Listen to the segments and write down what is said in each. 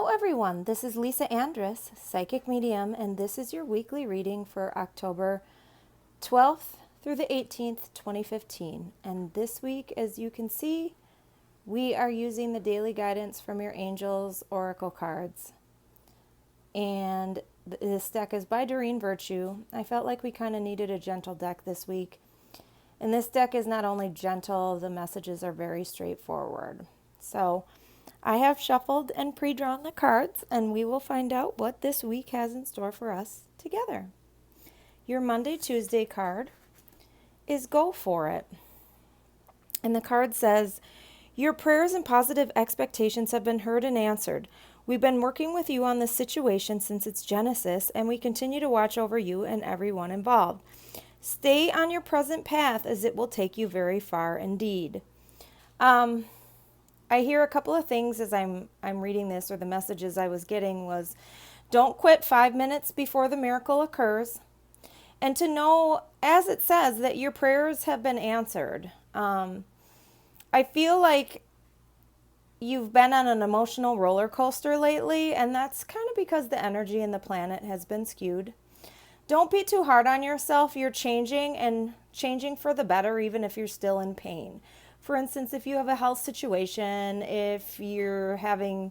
Hello everyone, this is Lisa Andrus, Psychic Medium, and this is your weekly reading for October 12th through the 18th, 2015. And this week, as you can see, we are using the daily guidance from your angels oracle cards. And this deck is by Doreen Virtue. I felt like we kind of needed a gentle deck this week. And this deck is not only gentle, the messages are very straightforward. So I have shuffled and pre-drawn the cards, and we will find out what this week has in store for us together. Your Monday, Tuesday card is Go For It. And the card says, your prayers and positive expectations have been heard and answered. We've been working with you on this situation since its genesis, and we continue to watch over you and everyone involved. Stay on your present path, as it will take you very far indeed. I hear a couple of things as I'm reading this, or the messages I was getting was, don't quit 5 minutes before the miracle occurs, and to know, as it says, that your prayers have been answered. I feel like you've been on an emotional roller coaster lately, and that's kind of because the energy in the planet has been skewed. Don't be too hard on yourself. You're changing, and changing for the better, even if you're still in pain. For instance, if you have a health situation, if you're having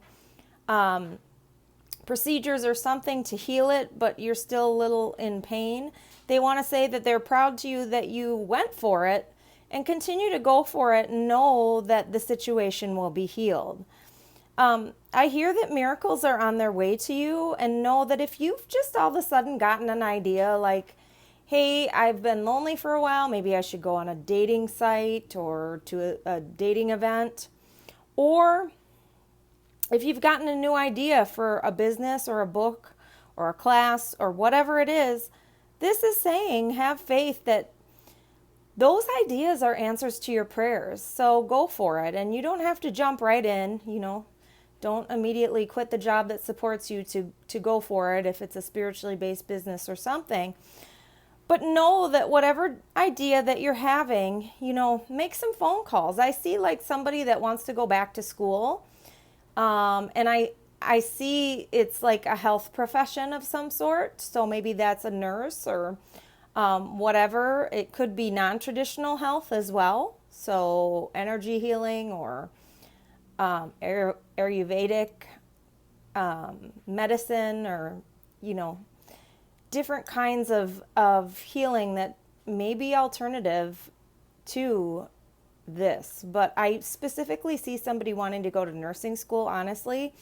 procedures or something to heal it, but you're still a little in pain, they want to say that they're proud to you that you went for it and continue to go for it and know that the situation will be healed. I hear that miracles are on their way to you, and know that if you've just all of a sudden gotten an idea like, hey, I've been lonely for a while, maybe I should go on a dating site or to a dating event. Or if you've gotten a new idea for a business or a book or a class or whatever it is, this is saying have faith that those ideas are answers to your prayers. So go for it. And you don't have to jump right in, don't immediately quit the job that supports you to go for it if it's a spiritually based business or something. But know that whatever idea that you're having, make some phone calls. I see like somebody that wants to go back to school. And I see it's like a health profession of some sort. So maybe that's a nurse or whatever. It could be non-traditional health as well. So energy healing or Ayurvedic medicine, or, different kinds of healing that may be alternative to this. But I specifically see somebody wanting to go to nursing school, honestly.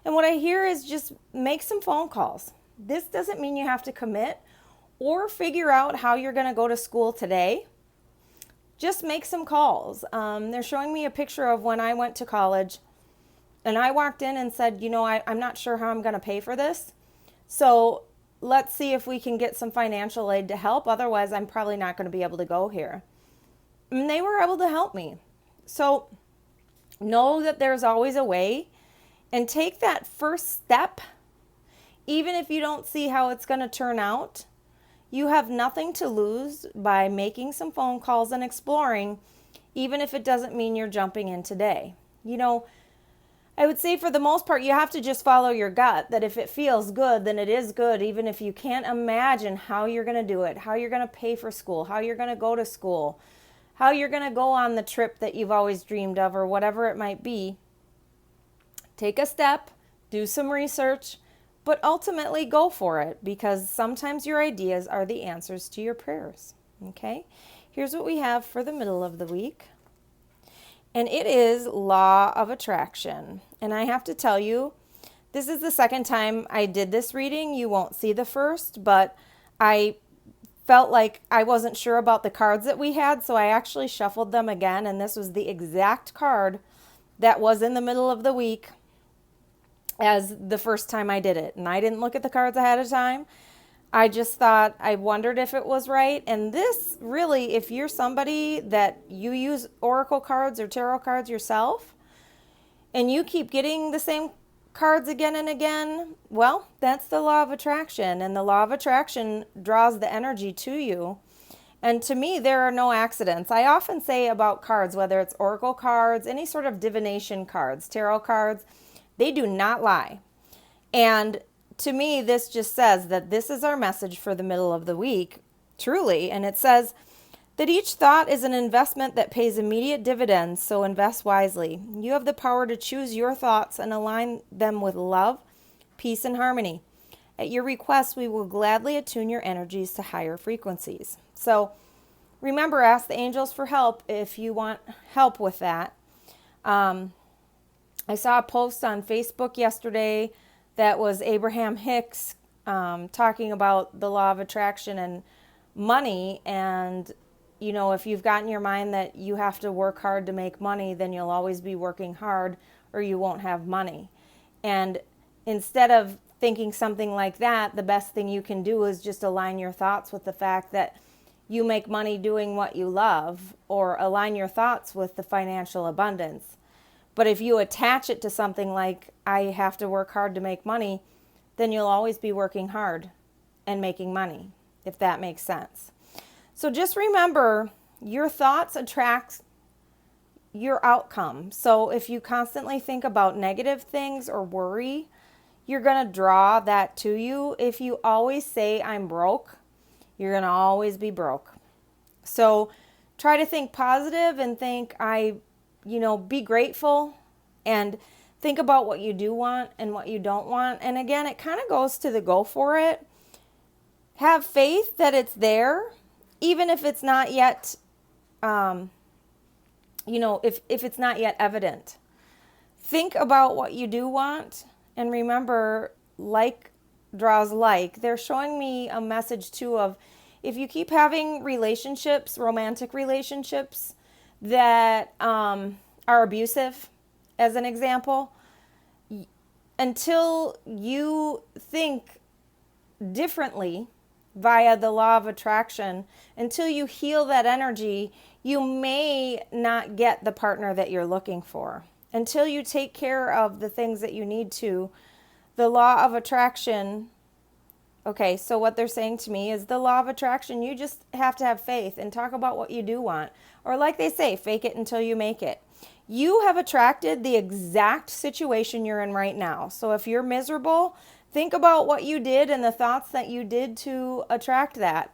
And what I hear is just make some phone calls. This doesn't mean you have to commit or figure out how you're going to go to school today. Just make some calls. They're showing me a picture of when I went to college, and I walked in and said, I'm not sure how I'm going to pay for this. So let's see if we can get some financial aid to help. Otherwise, I'm probably not going to be able to go here. And they were able to help me. So know that there's always a way, and take that first step. Even if you don't see how it's going to turn out, you have nothing to lose by making some phone calls and exploring, even if it doesn't mean you're jumping in today. I would say for the most part, you have to just follow your gut, that if it feels good, then it is good, even if you can't imagine how you're going to do it, how you're going to pay for school, how you're going to go to school, how you're going to go on the trip that you've always dreamed of, or whatever it might be. Take a step, do some research, but ultimately go for it, because sometimes your ideas are the answers to your prayers. Okay? Here's what we have for the middle of the week. And it is Law of Attraction. And I have to tell you, this is the second time I did this reading. You won't see the first, but I felt like I wasn't sure about the cards that we had, so I actually shuffled them again, and this was the exact card that was in the middle of the week as the first time I did it. And I didn't look at the cards ahead of time. I just thought, I wondered if it was right. And this really, if you're somebody that you use oracle cards or tarot cards yourself, and you keep getting the same cards again and again, well, that's the law of attraction. And the law of attraction draws the energy to you. And to me, there are no accidents. I often say about cards, whether it's oracle cards, any sort of divination cards, tarot cards, they do not lie. And to me, this just says that this is our message for the middle of the week, truly. And it says that each thought is an investment that pays immediate dividends, so invest wisely. You have the power to choose your thoughts and align them with love, peace, and harmony. At your request, we will gladly attune your energies to higher frequencies. So remember, ask the angels for help if you want help with that. I saw a post on Facebook yesterday that was Abraham Hicks talking about the law of attraction and money. And, you know, if you've got in your mind that you have to work hard to make money, then you'll always be working hard or you won't have money. And instead of thinking something like that, the best thing you can do is just align your thoughts with the fact that you make money doing what you love, or align your thoughts with the financial abundance. But if you attach it to something like, I have to work hard to make money, then you'll always be working hard and making money, if that makes sense. So just remember, your thoughts attract your outcome. So if you constantly think about negative things or worry, you're going to draw that to you. If you always say, I'm broke, you're going to always be broke. So try to think positive and think, be grateful, and think about what you do want and what you don't want. And again, it kind of goes to the go for it. Have faith that it's there, even if it's not yet, if it's not yet evident. Think about what you do want, and remember, like draws like. They're showing me a message too of, if you keep having relationships, romantic relationships that are abusive, as an example, until you think differently via the law of attraction, until you heal that energy, you may not get the partner that you're looking for. Until you take care of the things that you need to, the law of attraction. Okay, so what they're saying to me is the law of attraction, you just have to have faith and talk about what you do want. Or like they say, fake it until you make it. You have attracted the exact situation you're in right now. So if you're miserable, think about what you did and the thoughts that you did to attract that.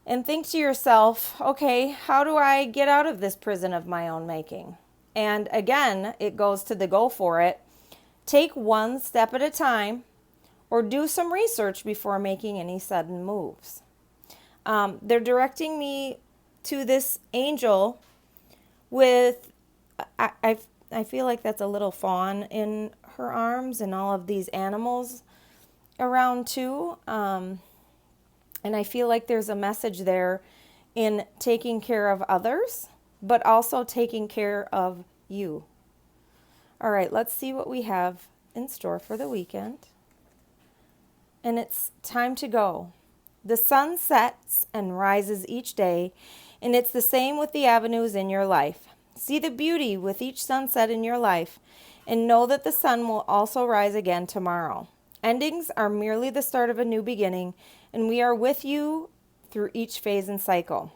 And think to yourself, okay, how do I get out of this prison of my own making? And again, it goes to the go for it. Take one step at a time, or do some research before making any sudden moves. They're directing me to this angel with, I feel like that's a little fawn in her arms, and all of these animals around too. And I feel like there's a message there in taking care of others, but also taking care of you. All right, let's see what we have in store for the weekend. And it's time to go. The sun sets and rises each day, and it's the same with the avenues in your life. See the beauty with each sunset in your life, and know that the sun will also rise again tomorrow. Endings are merely the start of a new beginning, and we are with you through each phase and cycle.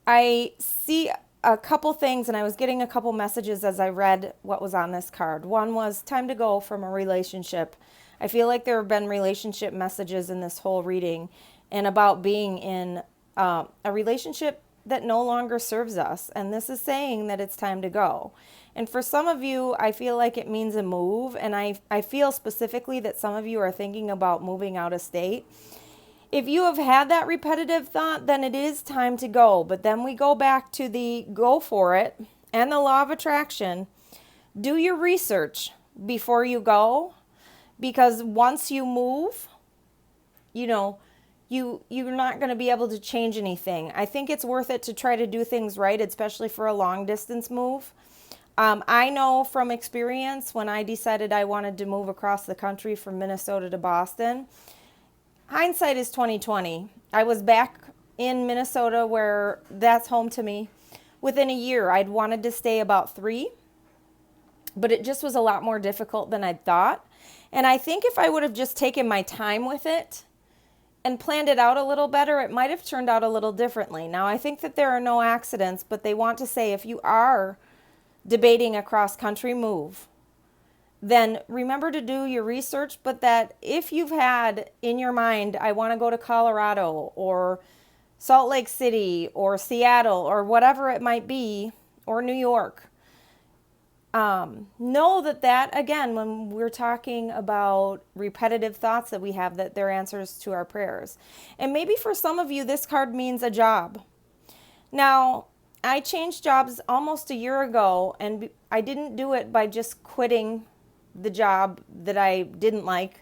I see a couple things, and I was getting a couple messages as I read what was on this card. One was time to go from a relationship. I feel like there have been relationship messages in this whole reading, and about being in a relationship that no longer serves us. And this is saying that it's time to go. And for some of you, I feel like it means a move. And I feel specifically that some of you are thinking about moving out of state. If you have had that repetitive thought, then it is time to go. But then we go back to the go for it and the law of attraction. Do your research before you go, because once you move, you're not going to be able to change anything. I think it's worth it to try to do things right, especially for a long distance move. I know from experience, when I decided I wanted to move across the country from Minnesota to Boston, hindsight is 2020. I was back in Minnesota, where that's home to me, within a year. I'd wanted to stay about 3, but it just was a lot more difficult than I'd thought. And I think if I would have just taken my time with it and planned it out a little better, it might have turned out a little differently. Now, I think that there are no accidents, but they want to say if you are debating a cross-country move, then remember to do your research. But that if you've had in your mind, I want to go to Colorado or Salt Lake City or Seattle or whatever it might be, or New York, know that again, when we're talking about repetitive thoughts that we have, that they're answers to our prayers. And maybe for some of you, this card means a job. Now, I changed jobs almost a year ago, and I didn't do it by just quitting the job that I didn't like.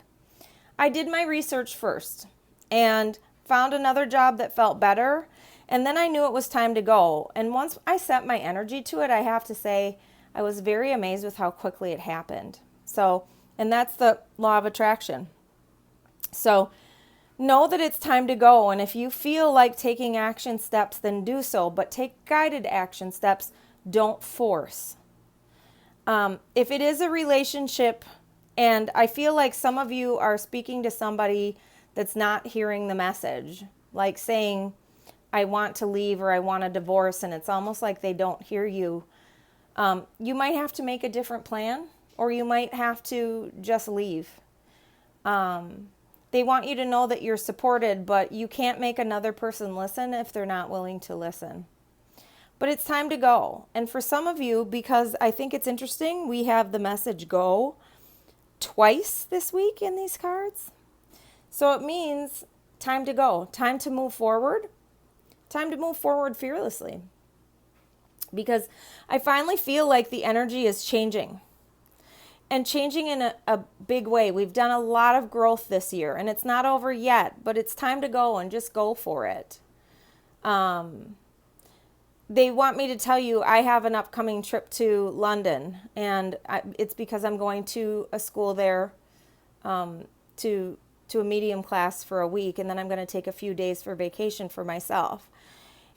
I did my research first and found another job that felt better, and then I knew it was time to go. And once I set my energy to it, I have to say, I was very amazed with how quickly it happened. So, and that's the law of attraction. So, know that it's time to go. And if you feel like taking action steps, then do so. But take guided action steps. Don't force. If it is a relationship, and I feel like some of you are speaking to somebody that's not hearing the message, like saying, I want to leave or I want a divorce, and it's almost like they don't hear you. You might have to make a different plan, or you might have to just leave. They want you to know that you're supported, but you can't make another person listen if they're not willing to listen. But it's time to go. And for some of you, because I think it's interesting, we have the message go twice this week in these cards. So it means time to go, time to move forward fearlessly. Because I finally feel like the energy is changing, and changing in a big way. We've done a lot of growth this year, and it's not over yet, but it's time to go and just go for it. They want me to tell you I have an upcoming trip to London, and it's because I'm going to a school there to a medium class for a week, and then I'm going to take a few days for vacation for myself.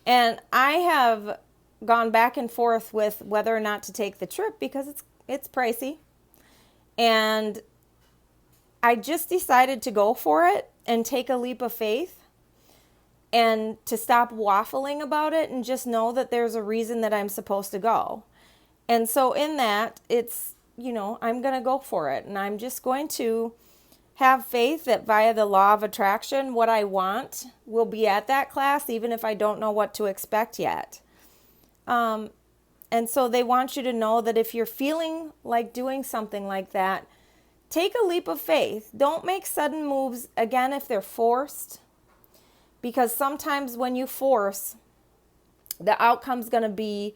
And I have gone back and forth with whether or not to take the trip because it's pricey. And I just decided to go for it and take a leap of faith and to stop waffling about it and just know that there's a reason that I'm supposed to go. And so in that, it's, I'm going to go for it. And I'm just going to have faith that via the law of attraction, what I want will be at that class, even if I don't know what to expect yet. And so they want you to know that if you're feeling like doing something like that, take a leap of faith. Don't make sudden moves, again, if they're forced. Because sometimes when you force, the outcome's going to be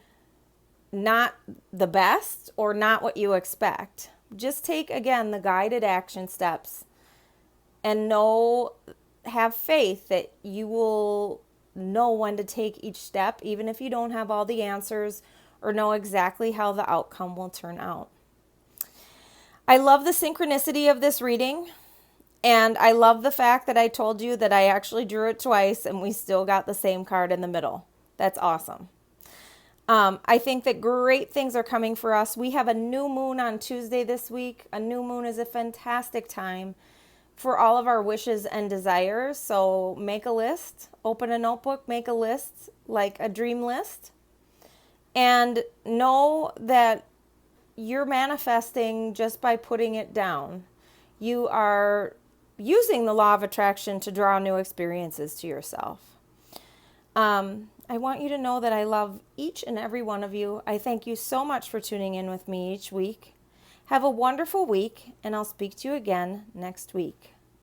not the best or not what you expect. Just take, again, the guided action steps and have faith that you will know when to take each step, even if you don't have all the answers or know exactly how the outcome will turn out. I love the synchronicity of this reading, and I love the fact that I told you that I actually drew it twice and we still got the same card in the middle. That's awesome. I think that great things are coming for us. We have a new moon on Tuesday this week. A new moon is a fantastic time for all of our wishes and desires. So make a list, open a notebook, make a list, like a dream list, and know that you're manifesting just by putting it down. You are using the law of attraction to draw new experiences to yourself. I want you to know that I love each and every one of you. I thank you so much for tuning in with me each week. Have a wonderful week, and I'll speak to you again next week.